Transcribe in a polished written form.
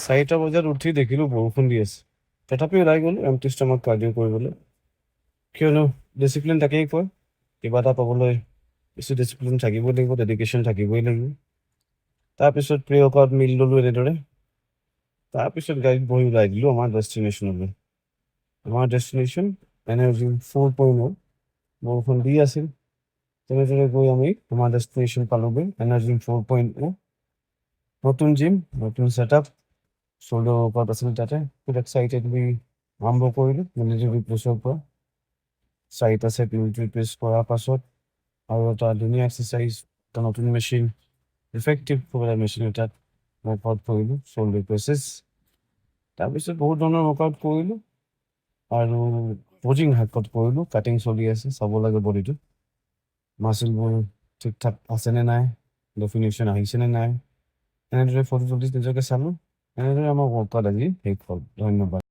4টা বজাত উঠি দেখিলোঁ বৰষুণ দি আছে। তথাপি ওলাই গ'লোঁ এমটি ষ্টমাক কাৰ্ডিঅ' কৰিবলৈ। কিয়নো ডিচিপ্লিন তাকেই কয়, কিবা এটা পাবলৈ কিছু ডিচিপ্লিন থাকিবই লাগিব, ডেডিকেশ্যন থাকিবই লাগিব। তাৰপিছত প্ৰি ৱৰ্কআউট মিল ল'লোঁ এনেদৰে। তাৰপিছত গাড়ীত বহি ওলাই দিলোঁ আমাৰ ডেষ্টিনেশ্যনলৈ। আমাৰ ডেষ্টিনেশ্যন এনাৰ্জি 4.0। বৰষুণ দি আছিল, তেনেদৰে গৈ আমি আমাৰ ডেষ্টিনেশ্যন পালোঁগৈ এনাৰ্জি 4.0। নতুন জিম, নতুন ছেটআপ, শ্ব'ল্ডাৰ ৱৰ্কআউট আছিল তাতে। খুব এক্সাইটেড হৈ আৰম্ভ কৰিলোঁ মিলিটাৰী প্ৰেছৰ পৰা। 4টা ছেট মিলিটাৰী প্ৰেছ কৰাৰ পাছত আৰু এটা ধুনীয়া এক্সাৰচাইজ, এটা নতুন মেচিন, ইফেক্টিভ মেচিন এটাত ৱৰ্কআউট কৰিলোঁ, শ্ব'ল্ডাৰ প্ৰেছেছ। তাৰপিছত বহুত ধৰণৰ ৱৰ্কআউট কৰিলোঁ আৰু পজিং হাৰ্কত কৰিলোঁ। কাটিং চলি আছে, চাব লাগে বডিটো, মাচলবোৰ ঠিক ঠাক আছেনে নাই, ডেফিনেশ্যন আহিছেনে নাই। এনেদৰে ফটো তুলি নিজকে চালোঁ। এনেদৰে আমাৰ ৱৰ্কআউট আজি শেষ হ'ল। ধন্যবাদ।